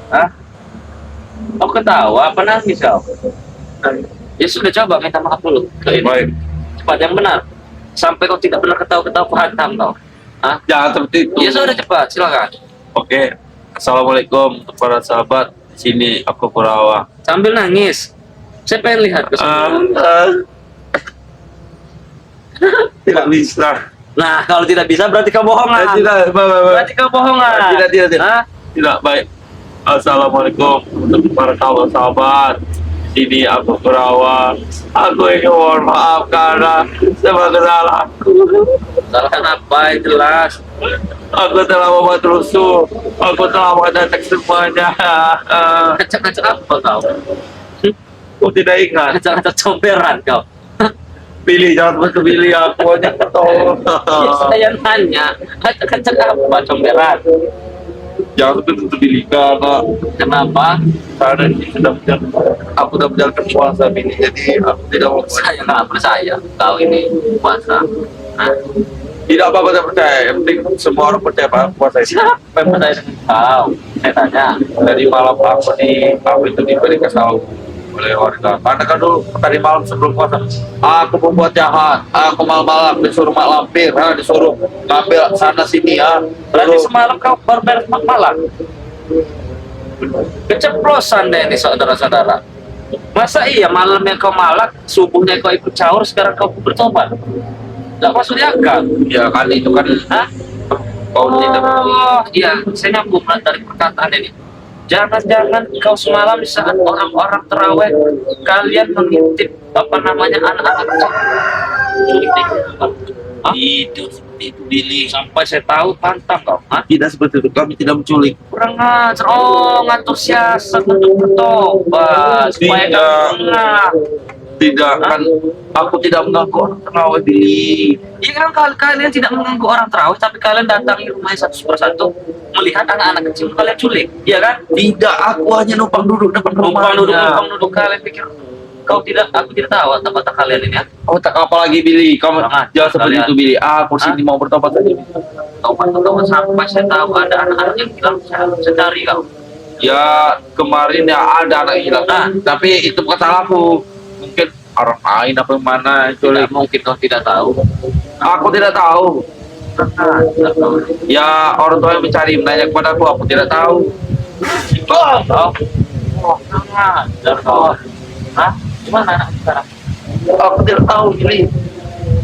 Hah? Kau ketawa, apa nangis kau? Ya sudah, coba minta maaf dulu. Baik. Cepat yang benar. Sampai kau tidak benar ketawa-ketawa hantam kau. Hah? Jangan seperti itu. Ya sudah, cepat, silakan. Oke. Assalamualaikum untuk para sahabat. Sini aku Kurawa. Sambil nangis. Saya pengen lihat ke Ah, sini. ah. Tidak bisa. Nah, kalau tidak bisa berarti kau bohongan. Tidak, Berarti kau bohongan. Tidak. Hah? Tidak baik. Assalamualaikum untuk para kawan sahabat. Sini aku Kurawa. Aku ingin mohon maaf karena semua kesalahanku. Salahkan apa? Jelas. Aku telah membuat rusuh. Aku telah mengacak semuanya. Ngacak-ngacak apa kau? Aku tidak ingat. Ngacak-ngacak comberan kau. Pilih, jangan bantu pilih. Aku hanya ketolong. Ya, saya nanya, ngacak-ngacak apa comberan? Jangan tutup pilih karena Kenapa? ini sudah aku sudah menjalankan puasa ini, jadi aku tidak mau. Saya nggak percaya kau ini puasa. Hah? Tidak apa-apa, saya percaya. Yang penting semua orang percaya pada puasa ini. Siapa yang percaya dengan kau? Saya tanya. Dari malam aku itu diberi kesal oleh warga. Karena kan dulu tadi malam sebelum puasa, aku membuat jahat. Aku malam-malam disuruh mak lampir, disuruh ngambil sana sini, Berarti Suruh- semalam kau baru beres malam. Keceplosan deh ini saudara-saudara. Masa iya malamnya kau malak, subuhnya kau ikut sahur, sekarang kau bertobat? Gak masuk di akal. Ya kan itu kan Hah? kau tidak. Oh, iya, saya nyambung dari perkataan ini. Jangan-jangan kau semalam di saat orang-orang terawih, kalian mengintip anak-anak kecil. Culik deh. Hah? Itu Billy. Sampai saya tahu pantang kau. Hah? Tidak seperti itu, kami tidak menculik. Kurang ajar. Oh, ngatur siasat untuk bertobat supaya Tidak. kamu enggak. Tidak kan, aku tidak mengganggu orang terawih Billy. Iya kan, kalian tidak mengganggu orang terawih, tapi kalian datangi rumahnya satu persatu, melihat anak-anak kecil kalian culik, iya kan? Tidak, aku hanya numpang duduk depan Numpang rumahnya. duduk kalian pikir aku tidak tahu kata kalian ini ya. Oh, tak apa lagi Billy, kamu Jangan, jangan seperti kalian. itu Billy. Aku sini mau bertobat saja. Tobat sampai saya tahu ada anak-anak yang hilang, saya cari kau. Ya kemarin ya ada anak hilang, tapi itu bukan salahku. Mungkin orang lain apa yang mana Tidak culik. mungkin kau tidak tahu. Aku tidak tahu. Ya orang tua yang mencari menanya kepadaku, aku tidak tahu. Hah? Gimana anak sekarang? Aku tidak tahu Billy.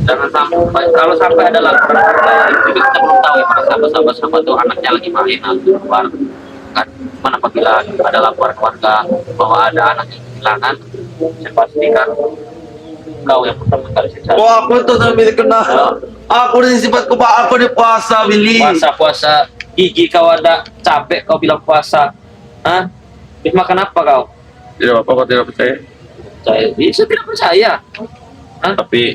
Jangan sampai, kalau sampai ada laporan itu kita belum tahu ya, para sahabat-sahabat tuh anaknya lagi main atau keluar kan. Mana apabila ada laporan warga bahwa ada anak yang kehilangan, saya pastikan kau yang pertama kali saya cari. Wah, aku tuh Billy kena. Aku di sifatku aku di puasa Billy. Puasa gigi kau ada capek kau bilang puasa. Hah? Habis makan apa kau? Tidak apa, kau tidak percaya. Saya tidak percaya. Hah? Tapi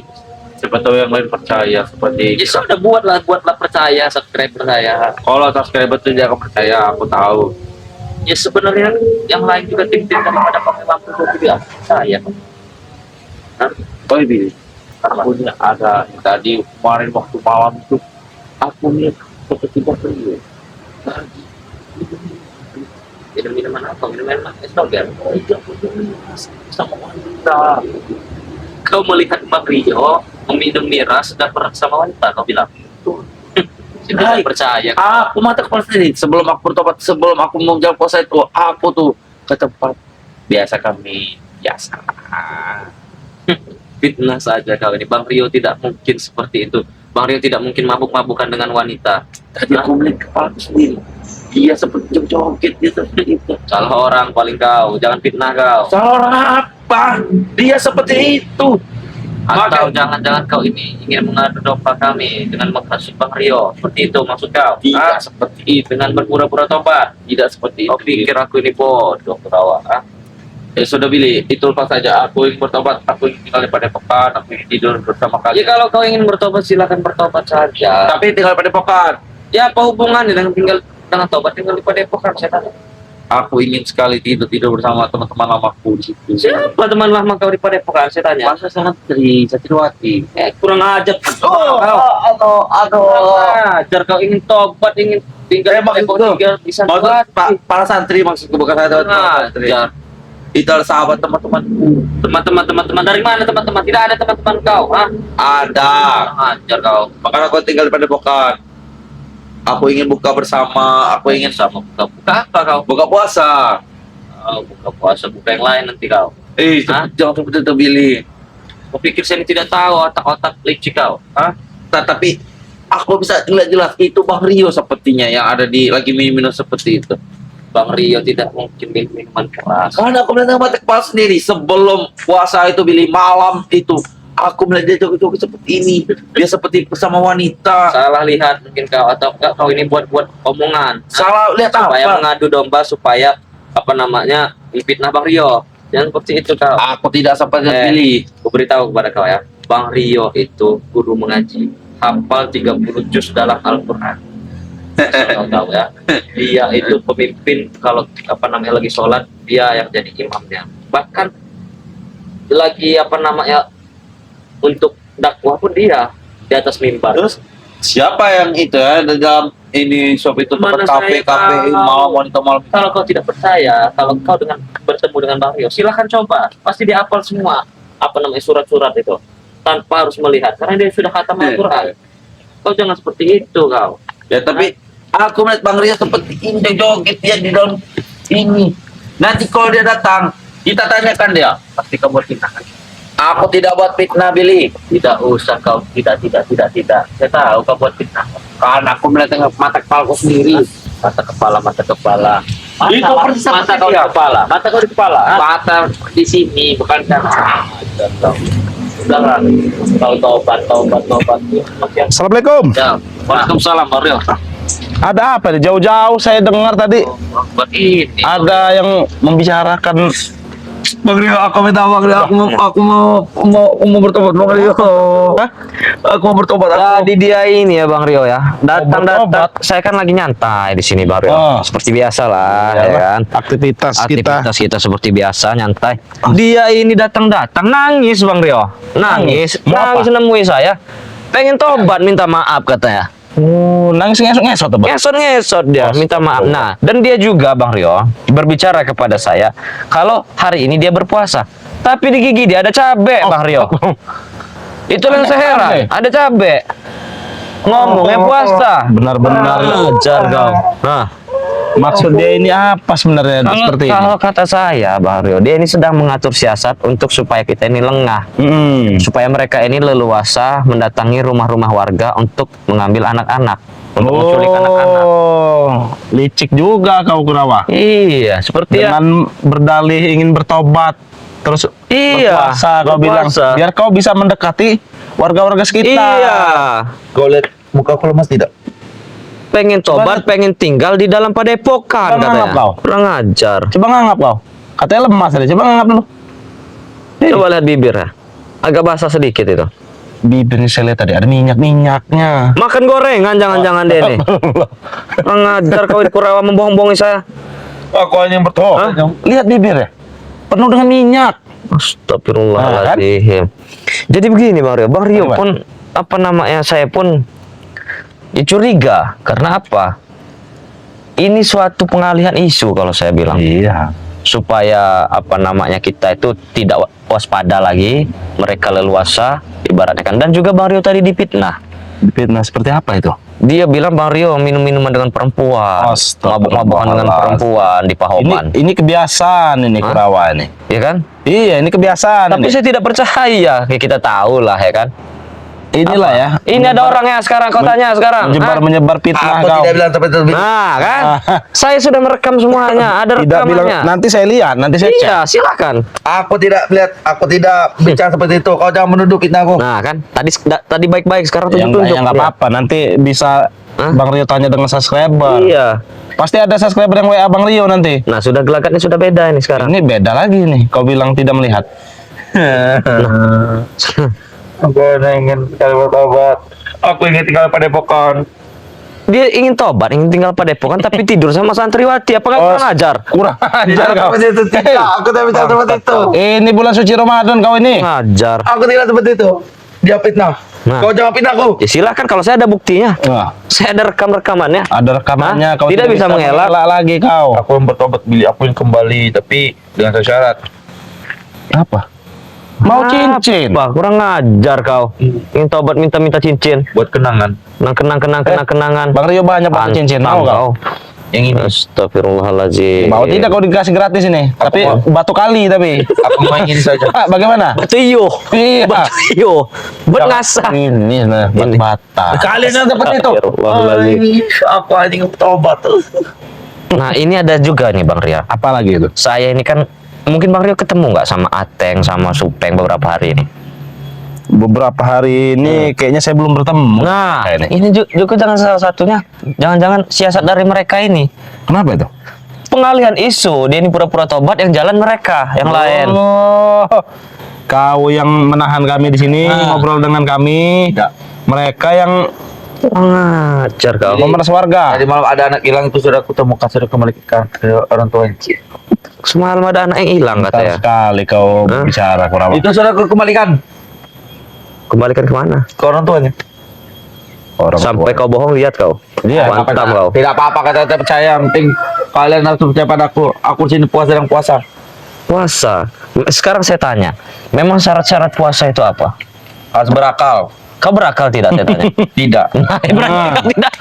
siapa tahu yang lain percaya seperti Ya sudah, buatlah percaya, subscriber saya. kalau subscriber itu dia akan percaya, aku tahu. Ya sebenarnya yang lain juga tim-tim daripada pakai lampu juga percaya. Hah? Oh Billy, aku ini ada tadi kemarin waktu malam itu aku nih tiba-tiba serius. Minum-minuman apa? Minum-minuman es doger. Sama wanita. Kau melihat Mbak Rio meminum miras dan bersama wanita, kau bilang. Saya tidak percaya. Aku mata kepala sendiri sebelum aku bertobat, sebelum aku mau menjawab puasa itu, aku tuh ke tempat biasa kami biasa. Fitnah saja kau ini. Bang Rio tidak mungkin seperti itu. Bang Rio tidak mungkin mabuk-mabukan dengan wanita. Tadi aku melihat kepala sendiri. Dia seperti joget, dia seperti itu. Salah orang paling kau. Jangan fitnah kau. Salah orang apa? Dia seperti itu. Atau jangan-jangan kau ini ingin mengadu domba kami dengan menghasut Bang Rio. Seperti itu maksud kau? Tidak seperti itu. Dengan berpura-pura tobat. Tidak seperti itu. Kau pikir aku ini bodoh, ketawa? Ya sudah Billy, itu lepas saja. Aku ingin bertobat, aku ingin tinggal di Padepokan, aku ingin tidur bersama Ya kalian. kalau kau ingin bertobat silakan bertobat saja. Tapi tinggal di Padepokan. Ya apa hubungannya dengan dengan tobat tinggal di Padepokan? Saya tanya. Aku ingin sekali tidur bersama teman-teman lamaku di situ. Siapa teman lama kau di Padepokan? Saya tanya. Masa Santri, Satriwati. Kurang ajar. Aduh. Kurang ajar kau ingin tobat, ingin tinggal maksudku, telepon tinggal bisa buat. para santri maksudku, bukan saya Nah, santri. ya. Itu adalah sahabat teman-temanku. Teman-teman dari mana teman-teman? Tidak ada teman-teman kau, ah? Ada. Ajar kau. Makanya aku tinggal di Padepokan. Aku ingin buka bersama. Aku ingin Sama buka apa kau? buka puasa. Oh, buka puasa, buka yang lain nanti kau. Hah? Jangan seperti itu, Billy. Kau pikir saya ini tidak tahu otak-otak licik kau? Hah? Tapi aku bisa lihat jelas itu Bang Rio sepertinya yang ada di lagi minum seperti itu. Bang Rio tidak mungkin minum minuman keras. Karena aku melihat mata kepala sendiri sebelum puasa itu, Billy, malam itu aku melihat dia joget-joget seperti ini. Dia seperti bersama wanita. Salah lihat mungkin kau atau enggak kau ini buat omongan. Hah? Salah lihat Supaya apa? mengadu domba supaya apa namanya fitnah Bang Rio. Jangan seperti itu kau. Aku tidak seperti Eh. Billy. Aku beritahu kepada kau ya, Bang Rio itu guru mengaji, hafal 30 juz dalam Al-Quran. Kau tahu ya, dia itu pemimpin kalau apa namanya lagi sholat dia yang jadi imamnya. Bahkan lagi apa namanya untuk dakwah pun dia di atas mimbar. Terus siapa yang itu ya di dalam ini shop itu tempat Mana kafe saya kafe tahu. malam wanita malam. Kalau kau tidak percaya, kalau kau dengan bertemu dengan Bang Rio, silahkan coba. Pasti dia hafal semua apa namanya surat-surat itu tanpa harus melihat karena dia sudah khatam Al-Quran. Kau jangan seperti itu kau. Ya tapi aku melihat Bang Rio seperti ini joget dia di dalam ini. Nanti kalau dia datang kita tanyakan dia. Pasti kamu fitnah. Aku tidak buat fitnah, Billy. Tidak usah kau, tidak. Saya tahu kau buat fitnah. Karena aku melihat dengan mata kepalaku sendiri. Mata kepala. Itu persis mata seperti kau di dia. kepala. Mata kau di kepala. ah? Mata di sini bukan kan. Udahlah. Kau tobat. Assalamualaikum. Ya. Waalaikumsalam Bang Rio. Ada apa nih? Jauh-jauh saya dengar tadi Buat ini. ada yang membicarakan. Bang Rio, aku minta Bang Rio, aku mau bertobat Bang Rio. Hah? Aku mau bertobat. Jadi dia ini ya Bang Rio ya. Datang. Bertobat. Saya kan lagi nyantai di sini Bang Rio. Oh. Seperti biasa lah ya Iyalah, kan. aktivitas kita. Aktivitas kita seperti biasa nyantai. Dia ini datang nangis Bang Rio. Nangis Mau apa? nemui saya. Pengen tobat minta maaf katanya. Oh, nangis ngesot tuh, Bang. Ngesot dia minta maaf. Nah, dan dia juga Bang Rio berbicara kepada saya kalau hari ini dia berpuasa. Tapi di gigi dia ada cabe Bang Rio. Itu yang saya heran. cabe? Ada cabe. Ngomongnya puasa. Benar-benar Ajar kau. Nah, maksud dia ini apa sebenarnya seperti ini? kalau kata saya Bang Rio, dia ini sedang mengatur siasat untuk supaya kita ini lengah. Supaya mereka ini leluasa mendatangi rumah-rumah warga untuk mengambil anak-anak, untuk menculik anak-anak. Oh, licik juga kau Kurawa. Iya, seperti ya. Dengan berdalih ingin bertobat, terus Iya, berpuasa kau bilang, berpuasa. biar kau bisa mendekati warga-warga sekitar. Iya. Kau lihat muka aku lemas tidak? Pengen tobat, pengen tinggal di dalam padepokan Kurang katanya. anggap kau. Kurang ajar. Coba nganggap kau. Katanya lemas tadi. Coba nganggap dulu. Coba lihat bibirnya. Agak basah sedikit itu. Bibirnya saya lihat tadi ada minyak-minyaknya. Makan gorengan jangan-jangan dia nih. Kurang ajar kau Kurawa membohong-bohongi saya. Aku hanya bertobat. Lihat bibirnya. Penuh dengan minyak. Astagfirullahaladzim. Jadi begini Bang Rio. Bang Rio Apa? pun apa namanya saya pun ya curiga karena apa? Ini suatu pengalihan isu kalau saya bilang. Iya. Supaya apa namanya kita itu tidak waspada lagi, mereka leluasa ibaratnya kan. Dan juga Bang Rio tadi difitnah. Fitnah seperti apa itu? Dia bilang Bang Rio minum-minuman dengan perempuan, mabuk-mabukan dengan perempuan di Pahoman. Ini kebiasaan ini Hah? Kurawa ini. Ya kan? Iya, ini kebiasaan Tapi ini. saya tidak percaya, ya kita tahu lah ya kan. Inilah Apa? ya. Ini ada orangnya sekarang, kau tanya sekarang. Hah? Menyebar fitnah Aku kau. tidak bilang seperti itu. Nah kan, saya sudah merekam semuanya, ada Tidak bilang, rekamannya. nanti saya lihat, nanti saya cek. Iya, silakan. Aku tidak lihat, aku tidak bicara seperti itu. Kau jangan menuduh fitnahku. Nah kan, tadi baik-baik, sekarang Ya tunjuk-tunjuk. nggak Ya. apa-apa, nanti bisa Hah? Bang Rio tanya dengan subscriber. Iya. Pasti ada subscriber yang WA Bang Rio nanti. Nah sudah gelagatnya sudah beda ini sekarang. Ini beda lagi nih. Kau bilang tidak melihat. Aku ingin sekali bertobat. Aku ingin tinggal pada Padepokan. Dia ingin tobat, ingin tinggal padepokan tapi tidur sama santriwati. Apa nggak kurang ajar? Kurang ajar kau. Seperti itu tidak. Aku tidak bicara seperti itu. Ini bulan suci Ramadan kau ini. Ngajar. Aku tidak seperti itu. Dia fitnah. Nah. Kau jawabin aku. Ya silakan kalau saya ada buktinya. Wah, Saya ada rekamannya. ada rekamannya. Hah? Tidak bisa mengelak. lagi kau. Aku yang bertobat, Billy. Aku yang kembali, tapi dengan satu syarat. Apa? Mau cincin? Wah, kurang ajar kau. Ingin tobat minta cincin. Buat kenangan. Kenangan. Bang Rio banyak pakai cincin. Mau kau? Yang ini. Astagfirullahaladzim. Mau tidak kau dikasih gratis ini? Tapi batu kali tapi. Aku mau yang ini saja. Ah, bagaimana? Batu iyo. Iya. Batu iyo. Buat ngasah. Ini nah, buat Ini. bata. Kalian yang seperti itu. Astagfirullahaladzim. Aku anjing bertobat. Nah, ini ada juga nih Bang Ria. Apa lagi itu? Saya ini kan mungkin Bang Rio ketemu nggak sama Ateng sama Supeng beberapa hari ini. Beberapa hari ini kayaknya saya belum bertemu. Nah, Kayaknya. ini juga jangan salah satunya. Jangan-jangan siasat dari mereka ini. Kenapa itu? Pengalihan isu. Dia ini pura-pura tobat, yang jalan mereka, yang lain. Oh, kau yang menahan kami di sini, ngobrol dengan kami. Tidak. Mereka yang Kurang ajar kau. memeras warga. Tadi malam ada anak hilang itu sudah aku temukan, sudah kembalikan ke orang tuanya. Semalam ada anak yang hilang Tahu katanya. sekali kau bicara kurang. Itu sudah aku kembalikan Kembalikan kemana? ke orang tuanya. Orang Sampai tua. kau bohong, lihat kau. Iya, Mantap kau. Tidak apa-apa, kata percaya. Yang penting kalian harus percaya pada aku. Aku sini puasa dan puasa. Puasa. Sekarang saya tanya, memang syarat-syarat puasa itu apa? Harus berakal. Kau berakal tidak, saya tanya? Tidak. Nah, berarti kau tidak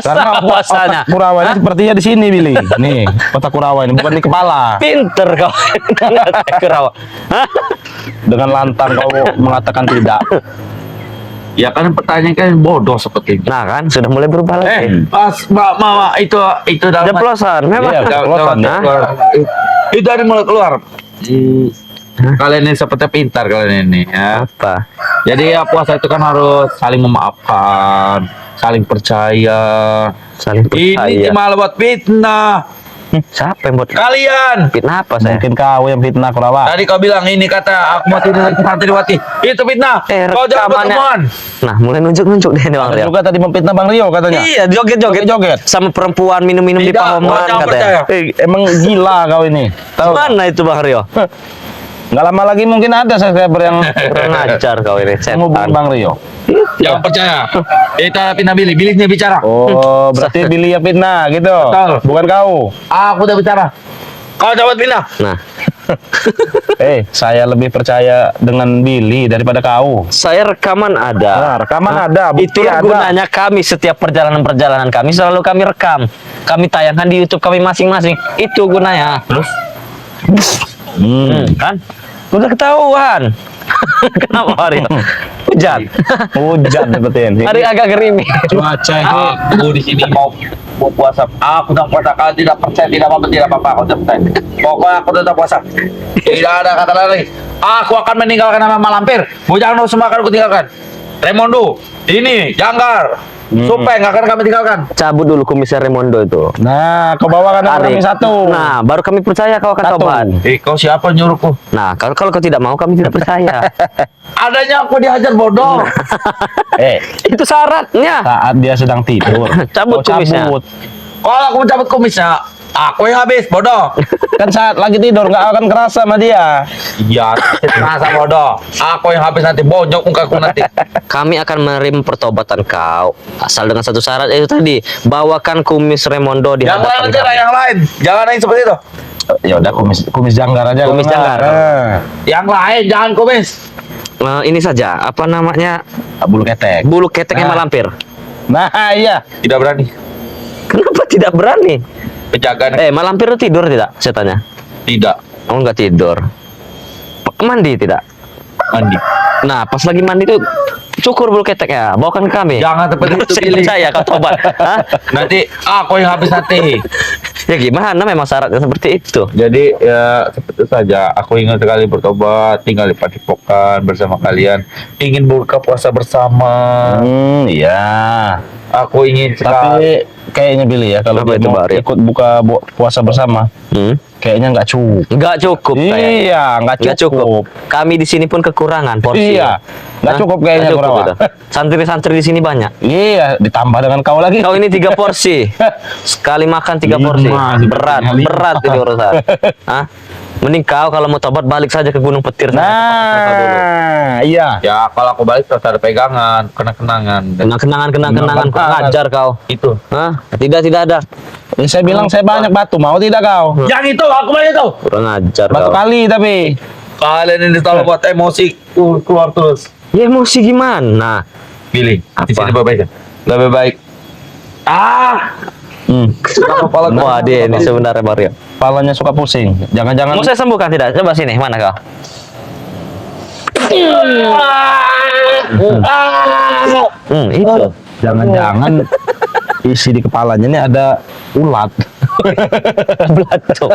Karena sah puasanya. otak Kurawa ini sepertinya di sini, Billy. Nih, otak Kurawa ini bukan di kepala. Pinter kau. Kerawa. Hah? Dengan lantang kau mengatakan tidak. Ya kan pertanyaan kan bodoh seperti ini. Nah kan, sudah mulai berubah lagi. Pas mama itu dalam Jeplosan, memang. Iya, jeplosan. Itu dari mulut keluar. Kalian ini seperti pintar kalian ini ya. Apa? Jadi ya puasa itu kan harus saling memaafkan, saling percaya. Saling Ini percaya. cuma buat fitnah Siapa yang buat kalian. fitnah apa saya? Mungkin kau yang fitnah Kurawa. Tadi kau bilang ini kata aku mau tidur di santriwati. Itu fitnah. Kau jangan rekamannya. pertemuan. Nah, mulai nunjuk-nunjuk deh nih Bang Ada Rio. juga tadi memfitnah Bang Rio katanya. Iya, joget-joget. Joget. Sama perempuan minum-minum di Tidak, Pahoman jangan katanya. percaya. Emang gila kau ini. Tahu? Mana itu Bang Rio? Nggak lama lagi mungkin ada subscriber yang Kurang ajar kau ini, menghubungi setan. Bang Rio. Jangan percaya. Itu fitnah Billy. Billynya bicara. Oh, berarti Billy yang fitnah gitu. Betul. Bukan kau. Aku udah bicara. Kau jawab fitnah. Nah, Saya lebih percaya dengan Billy daripada kau. saya rekaman ada. Nah, rekaman ada, bukti Itulah ada. gunanya kami setiap perjalanan-perjalanan kami selalu kami rekam. Kami tayangkan di YouTube kami masing-masing. Itu gunanya. Terus kan? Udah ketahuan. Kenapa Rio? Hujan. Hujan seperti ini. Hari agak gerimis. Cuaca itu Aku di sini mau puasa. Aku sedang puasa. Kalau tidak percaya tidak apa-apa. Aku tidak percaya. Pokoknya aku tetap puasa. Tidak ada kata lain. Aku akan meninggalkan nama Malampir. Bujang semua akan aku tinggalkan. Remondo, ini Janggar, Supeng akan kami tinggalkan. Cabut dulu kumisnya Remondo itu. Nah, kau bawakan kami satu. Nah, baru kami percaya kau akan Satu. tobat. Kau siapa nyuruhku? Nah, kalau kau tidak mau kami tidak percaya. Adanya aku dihajar bodoh. Itu syaratnya. Saat dia sedang tidur, Cabut kau kumisnya. cabut. Kalau aku mencabut kumisnya, aku yang habis bodoh. Kan saat lagi tidur nggak akan kerasa sama dia. Iya, masa bodoh. Aku yang habis nanti bonyok mukaku nanti. Kami akan menerima pertobatan kau asal dengan satu syarat itu tadi, bawakan kumis Remondo di Yang lain hadapan aja lah, kami. yang lain. Jangan yang seperti itu. Ya udah kumis janggar aja. Kumis kalau janggar. nggak. Yang lain jangan kumis. Ini saja apa namanya, Bulu ketek. bulu keteknya Nah. Malampir. Nah, iya. Tidak berani. Kenapa tidak berani? Penjagaan Malampir itu tidur tidak? Saya tanya. tidak Oh, enggak tidur. Mandi tidak? mandi. Nah, pas lagi mandi tuh cukur bulu keteknya, bawakan ke kami. Jangan seperti itu, Saya Billy. percaya kau tobat. Hah? Nanti aku yang habis nanti. Ya gimana, memang syaratnya seperti itu. Jadi ya seperti itu saja. Aku ingin sekali bertobat, tinggal di Padepokan bersama kalian. Ingin buka puasa bersama. Iya. Aku ingin sekali. Tapi kayaknya Billy ya kalau Apa dia itu, mau Bang Arya? ikut buka puasa bersama, kayaknya nggak cukup. Enggak cukup. kayaknya. Iya, nggak Nggak cukup. Kami di sini pun kekurangan porsi. Iya, nggak Hah? cukup kayaknya, Nggak cukup Kurawa. itu. Santri-santri di sini banyak. Iya, ditambah dengan kau lagi. Kau ini 3 porsi. Sekali makan 3 Lima, porsi. sepertinya Berat, lima. berat ini urusan. Hah? Mending kau kalau mau tobat balik saja ke Gunung Petir sana. Nah, iya. Ya kalau aku balik terus ada pegangan, kenang-kenangan. Kenang-kenangan, kurang ajar kau. Itu. Hah? Tidak ada. Ya, saya bilang saya banyak batu, mau tidak kau? Yang itu aku balik itu. Kurang ajar Batu kau. kali tapi. Kalian ini selalu buat emosi keluar terus. Ya emosi gimana? Pilih. Di Apa? sini lebih baik. Lebih baik. Kepala Wah, dia ini sebenarnya Mario. Kepalanya suka pusing. Jangan-jangan Mau saya sembuhkan tidak? Coba sini, mana kau? Itu. jangan-jangan isi di kepalanya ini ada ulat. Belatung.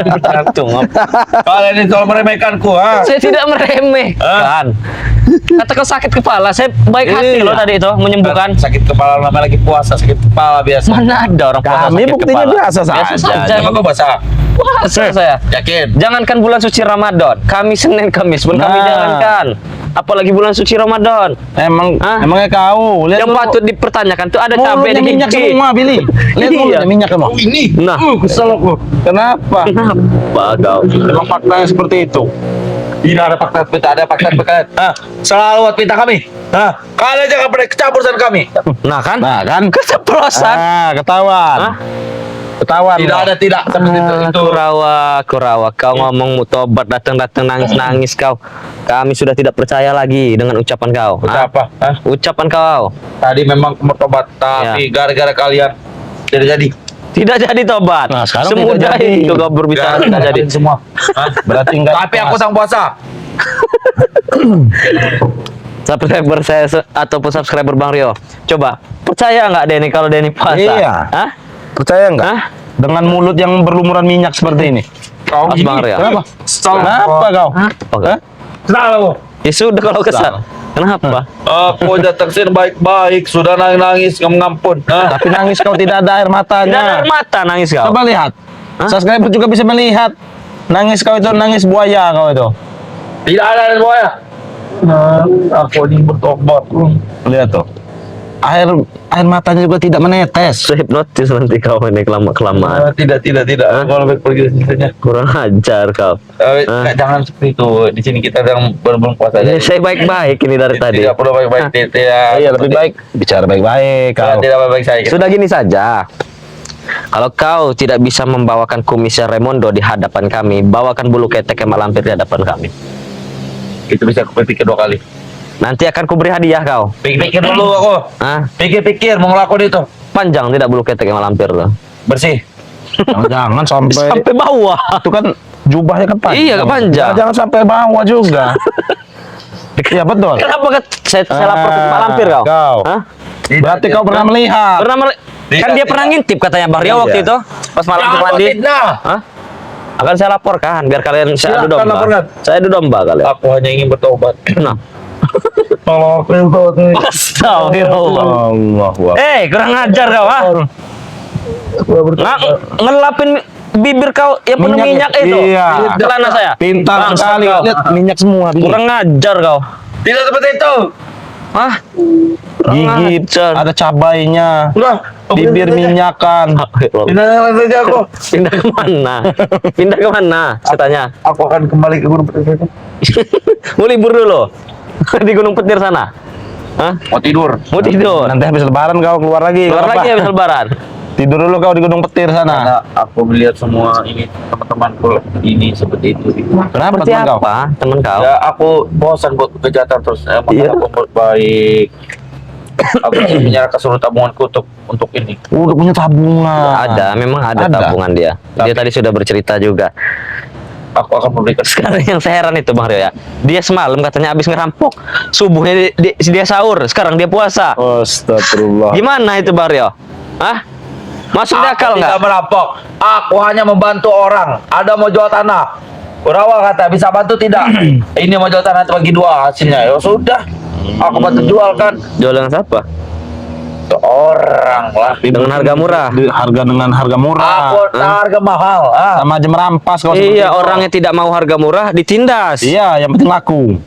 Belatung. Kalian ini selalu meremehkanku, ha? Saya tidak meremehkan. Kata kau sakit kepala, saya baik hati Iya. loh tadi itu menyembuhkan. Sakit kepala namanya lagi puasa, sakit kepala biasa. Mana ada orang puasa Kami sakit buktinya kepala? biasa saja. Coba kau basah. Puasa saya. Yakin? Jangankan bulan suci Ramadan, kami Senin Kamis pun kami Nah. jalankan. Apalagi bulan suci Ramadan. Emangnya kau lihat Yang dulu. patut dipertanyakan tuh ada cabai Mulutnya di minyak gigi. semua, Billy. Lihat Iya. mulutnya minyak semua. Ini. Nah, Kesel aku. Kenapa? kenapa kau? Emang faktanya seperti itu. Tidak ada fakta, tidak ada fakta berkait. Selalu buat pinta kami. Kalian jangan pernah kecampur urusan kami. Nah kan? Nah, kan? Keceplosan. Ketahuan. Hah? Ketahuan. Tidak kau. ada tidak seperti itu. Kurawa, kau ngomong mau tobat datang nangis kau. Kami sudah tidak percaya lagi dengan ucapan kau. Udah Hah? apa? Hah? Ucapan kau. Tadi memang mau tobat, tapi gara-gara kalian tidak jadi. Tidak jadi tobat. Nah, sekarang Semudah tidak jadi. itu kau berbicara tidak jadi. semua. Hah? Berarti enggak. Tapi aku sang puasa. Subscriber saya ataupun subscriber Bang Rio, coba percaya nggak Denny kalau Denny puasa? Iya. Hah? Percaya enggak? Hah? Dengan mulut yang berlumuran minyak seperti ini. Kau Mas Bang Rio. Kenapa? Kenapa kau? Apa kau? Hah? Kenapa? Ya sudah kalau kesal. Kenapa? Aku datang sini baik-baik, sudah nangis ngampun. Tapi nangis kau tidak ada air Tidak ada matanya. air mata nangis kau. Coba lihat. Hah? Subscriber juga bisa melihat. Nangis kau itu nangis buaya kau itu. Tidak ada semuanya. Aku ini bertobat. Lihat tuh. Air matanya juga tidak menetes. Hipnotis nanti kau ini kelamaan. Tidak. Kalau baik pergi dari sini. Kurang ajar kau. Jangan seperti itu. Di sini kita sedang belum puasa Ya, aja. saya baik-baik ini dari tadi. Tidak perlu baik-baik. Tidak. Iya, lebih baik bicara baik-baik kau. Tidak baik-baik saya. Sudah gini saja. Kalau kau tidak bisa membawakan kumisnya Raimondo di hadapan kami, bawakan bulu ketek yang malampir di hadapan kami. Itu bisa aku pikir 2 kali. Nanti akan kuberi hadiah kau. Pikir dulu aku. Hah? Pikir mau ngelakuin itu. Panjang tidak bulu ketek yang malampir tuh? Bersih. Jangan sampai Sampai bawah. itu kan jubahnya kan panjang. Iya, panjang. Jangan sampai bawah juga. Iya betul. Kenapa saya lapor ke malampir kau? Kau. Hah? Berarti kau pernah melihat. Kan dia pernah ngintip katanya Bang Rio waktu Iya. itu pas malam Jangan mandi. fitnah. Hah? Akan saya laporkan biar kalian saya adu Silakan domba. laporkan. Saya adu domba kalian. Aku hanya ingin bertobat. Nah. Tolong aku yang tobat. Astagfirullah. Allah. Kurang ajar kau, ha? Ngelapin bibir kau yang penuh minyak itu. Iya. Celana saya. Pintar Bangsat sekali. kau. Lihat minyak semua. Billy. Kurang ajar kau. Tidak seperti itu. Hah? Gigit. Ajar. Ada cabainya. Udah. Bibir minyakan. Pindah saja aku. Pindah kemana? Pindah kemana? Saya tanya. Aku akan kembali ke Gunung Petir. Mau libur dulu di Gunung Petir sana. Hah? Mau tidur. Mau tidur? Nanti habis lebaran kau keluar lagi. Keluar Kenapa? lagi habis lebaran. Tidur dulu kau di Gunung Petir sana. Karena aku melihat semua ini teman-temanku ini seperti itu. Kenapa Seperti teman kau? apa teman kau? Ya aku bosan buat kejahatan terus. Iya. Makanya aku buat baik. Aku ingin menyerahkan seluruh tabunganku untuk ini. Udah punya tabungan. Memang ada Ada. tabungan dia. Dia tadi sudah bercerita juga. Aku akan memberikan Sekarang yang saya heran itu Bang Rio ya. Dia semalam katanya habis ngerampok. Subuhnya dia sahur, sekarang dia puasa. Astagfirullah. Gimana itu Bang Rio? Hah? Masuk di akal tidak nggak? merampok. Aku hanya membantu orang. Ada mau jual tanah. Urawa kata bisa bantu tidak. Ini mau jual tanah bagi 2 hasilnya. Ya sudah. Aku bantu jual kan. Jual dengan siapa? Ke orang lah. Dengan harga murah. Dengan harga murah. Aku harga mahal. Sama aja merampas kalau seperti Iya, itu. orang yang tidak mau harga murah ditindas. Iya, yang penting laku.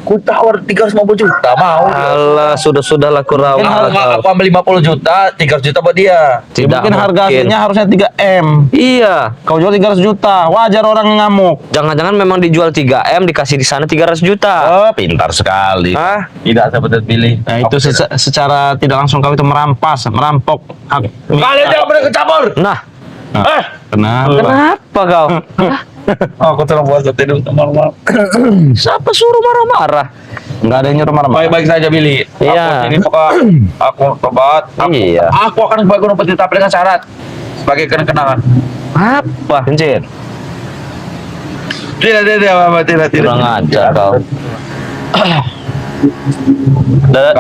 Ku tawar 350 juta, mau. Alah, sudahlah Kurawa. Aku ambil 50 juta, 300 juta buat dia. Tidak Mungkin harga mungkin. aslinya harusnya 3M. Iya. Kau jual 300 juta. Wajar orang ngamuk. Jangan-jangan memang dijual 3M, dikasih di sana 300 juta. Oh, pintar sekali. Hah? Tidak seperti pilih. Nah, itu secara tidak langsung kau itu merampok hak. Kalian jangan boleh kecampur. Nah, Kenapa? kenapa kau? Aku telah buat tidur malam-malam. Siapa suruh marah-marah? Enggak ada yang nyuruh marah. Baik-baik saja, Billy. Iya. Aku ini pokok aku tobat. Iya. Aku akan sebagai numpet tapi dengan syarat sebagai kenang-kenangan. Apa? Kencit. Tidak. Kurang ajar kau.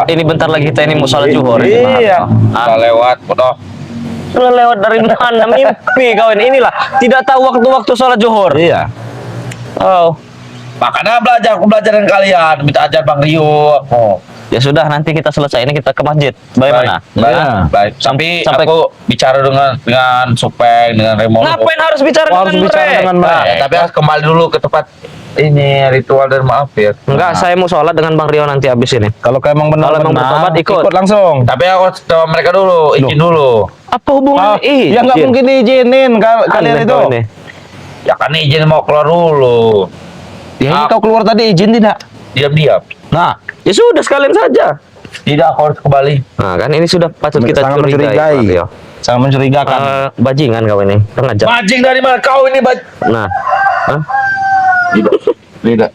Ini bentar lagi kita ini mau sholat zuhur. Iya. Udah lewat, bodoh. Sudah lewat dari mana? Mimpi kau ini. Inilah tidak tahu waktu-waktu sholat zuhur. Iya. Oh, Makanya aku belajar dengan kalian. Minta ajar Bang Rio. Oh. ya sudah, nanti kita selesai ini kita ke masjid. Bagaimana? Baik. Sampai Sampai- aku bicara dengan Supeng, dengan Remo. Ngapain harus bicara Harus dengan bicara mereka? dengan Nah, mereka. tapi harus kembali dulu ke tempat ini ritual dan maaf ya. Enggak, saya mau sholat dengan Bang Rio nanti habis ini. Kalau kau emang benar Kalau emang bertobat, ikut. langsung. Tapi aku harus ke mereka dulu, izin dulu. Apa hubungannya? Ya nggak mungkin diizinin kalian Aneh itu. kau ini. Ya kan izin mau keluar dulu. Ya ini kau keluar tadi izin tidak? Diam-diam. Nah, Ya sudah, sekalian saja. Tidak, aku harus kembali. Nah, kan ini sudah patut kita sangat curigai. mencurigai. Bang Rio. Sangat mencurigakan. Bajingan kau ini, pengajar. Bajing dari mana kau ini, Nah, hah? Tidak.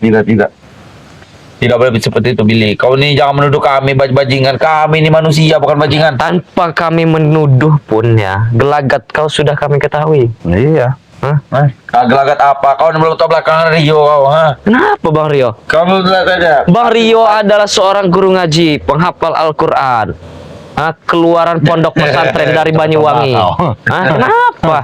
Tidak boleh seperti itu, Billy. Kau ini jangan menuduh kami bajingan. Kami ini manusia, bukan bajingan. Tanpa kami menuduh pun ya, gelagat kau sudah kami ketahui. Iya. Hah? Gelagat apa? Kau ini belum tahu belakangan Rio kau, ha? Kenapa Bang Rio? Kamu lihat saja. Bang Rio adalah seorang guru ngaji, penghafal Al-Quran. Keluaran pondok pesantren dari Banyuwangi. Kenapa?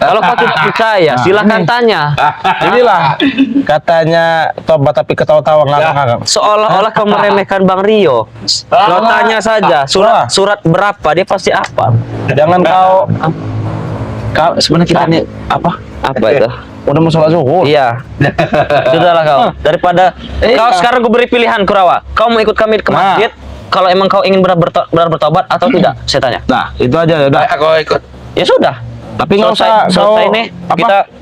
Kalau kau tidak percaya, silakan tanya. Inilah katanya tobat tapi ketawa-tawa ngakak-ngakak. Seolah-olah kau meremehkan Bang Rio. Kau tanya saja, surat berapa, dia pasti apa. Jangan kau sebenarnya kita ini apa? Apa itu? Udah mau sholat zuhur. Iya. Sudahlah kau. Daripada kau sekarang gue beri pilihan Kurawa. Kau mau ikut kami ke masjid? Kalau emang kau ingin benar bertobat atau tidak? Saya tanya. Nah, itu aja udah. Aku ikut. Ya sudah. Tapi nggak usah selesai kau nih. apa?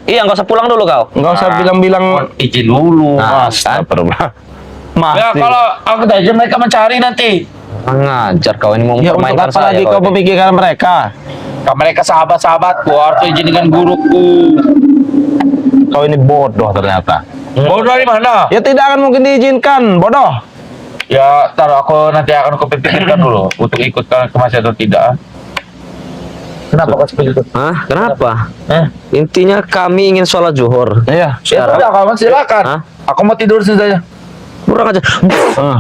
Kita nggak usah pulang dulu kau. Nggak usah bilang-bilang Izin dulu. astagfirullah. Ya Masih. kalau aku aja mereka mencari nanti. Ngajar kau ini mau Ya untuk mempermainkan apa saya. lagi kau ini. memikirkan mereka? Mereka sahabat-sahabatku, harus izin dengan guruku. Kau ini bodoh ternyata. Bodoh dari mana? Ya tidak akan mungkin diizinkan, bodoh. Ya, taruh aku nanti akan aku pikirkan dulu untuk ikut ke masjid atau tidak. Kenapa kau seperti itu? Hah? Kenapa? Intinya kami ingin sholat zuhur. Iya. ya sudah, kamu silakan. Hah? Aku mau tidur saja. Kurang aja.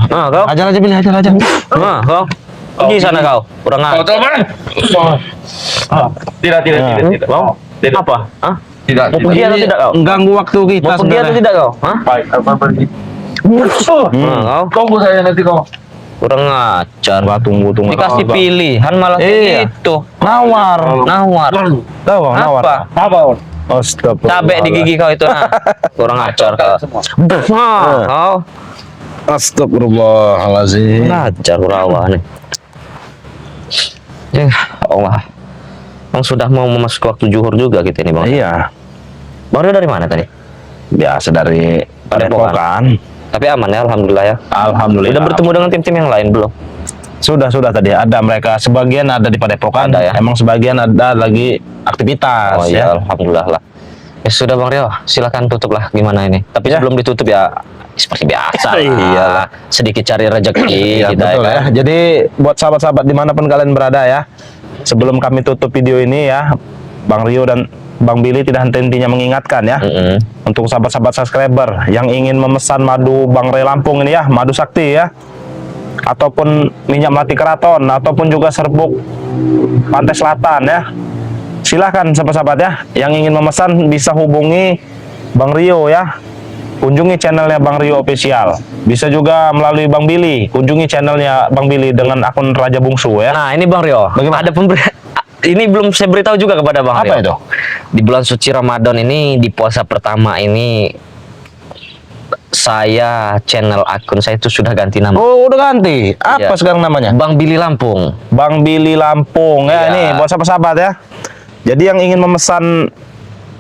Kau? Ajar aja, Billy, ajar aja. Kau? Pergi sana kau. Kurang Kau aja. tahu mana? Tidak. Tidak. Apa? Hah? Tidak. Mau pergi atau tidak kau? Ganggu waktu kita Mau pergi atau tidak kau? Hah? Baik, aku pergi. Kau? Tunggu saya nanti kau. Kurang ajar. Tunggu. Dikasih pilihan malah Iya. gitu. Nawar. Tahu, nawar. Apa? Astagfirullah. Cabe di gigi kau itu. Nah. Kurang ajar kau. Kau. Astagfirullahaladzim. Ngajar Kurawa nih. Ya Allah. Bang sudah mau memasuki waktu zuhur juga kita ini Bang. Iya. Bang Rio dari mana tadi? Biasa dari Padepokan. Tapi aman ya, alhamdulillah ya. Alhamdulillah. Udah bertemu dengan tim-tim yang lain belum? Sudah tadi ada mereka, sebagian ada di Padepokan, Ada ya? emang sebagian ada lagi aktivitas. Oh iya, alhamdulillah lah. Ya sudah Bang Rio, silakan tutup lah gimana ini. Tapi Ya. sebelum ditutup ya seperti biasa. Iyalah. Sedikit cari rezeki Iya, kita betul ya. ya. Kan? Jadi buat sahabat-sahabat dimanapun kalian berada ya, sebelum kami tutup video ini ya, Bang Rio dan Bang Billy tidak henti-hentinya mengingatkan ya, untuk sahabat-sahabat subscriber yang ingin memesan madu Bang Ray Lampung ini ya, madu sakti ya, ataupun minyak melati keraton, ataupun juga serbuk Pantai Selatan ya, silahkan sahabat-sahabat ya, yang ingin memesan bisa hubungi Bang Rio ya, kunjungi channelnya Bang Rio Official. Bisa juga melalui Bang Billy, kunjungi channelnya Bang Billy dengan akun Raja Bungsu ya. Nah ini Bang Rio, Bagaimana? ada ini belum saya beritahu juga kepada Bang Rio. Apa itu? Di bulan suci Ramadan ini, di puasa pertama ini, saya channel akun saya itu sudah ganti nama. Oh, udah ganti. Apa Iya. sekarang namanya? Bang Billy Lampung. Bang Billy Lampung ya, Iya. nih buat sahabat-sahabat ya. Jadi yang ingin memesan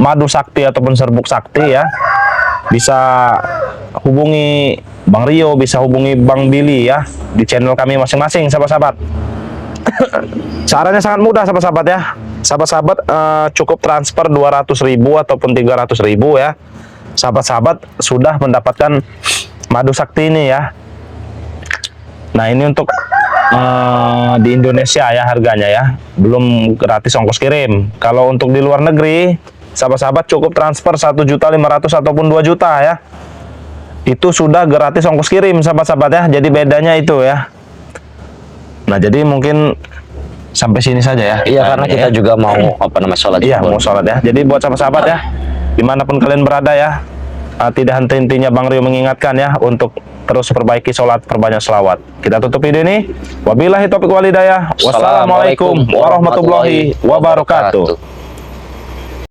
madu sakti ataupun serbuk sakti ya, bisa hubungi Bang Rio, bisa hubungi Bang Billy ya di channel kami masing-masing sahabat-sahabat. Caranya sangat mudah sahabat-sahabat ya. Sahabat-sahabat cukup transfer 200.000 ataupun 300.000 ya. Sahabat-sahabat sudah mendapatkan madu sakti ini ya. Nah, ini untuk di Indonesia ya harganya ya, belum gratis ongkos kirim. Kalau untuk di luar negeri, sahabat-sahabat cukup transfer 1.500.000 ataupun 2 juta ya. Itu sudah gratis ongkos kirim sahabat-sahabat ya. Jadi bedanya itu ya. Nah, jadi mungkin sampai sini saja ya. Iya, karena Kayaknya kita ya. juga mau sholat. Iya, mau sholat ya. Jadi buat sahabat-sahabat ya, dimanapun kalian berada ya, tidak henti-hentinya Bang Rio mengingatkan ya untuk terus perbaiki sholat, perbanyak selawat. Kita tutup video ini. Wabillahi taufiq wal hidayah. Wassalamualaikum warahmatullahi wabarakatuh.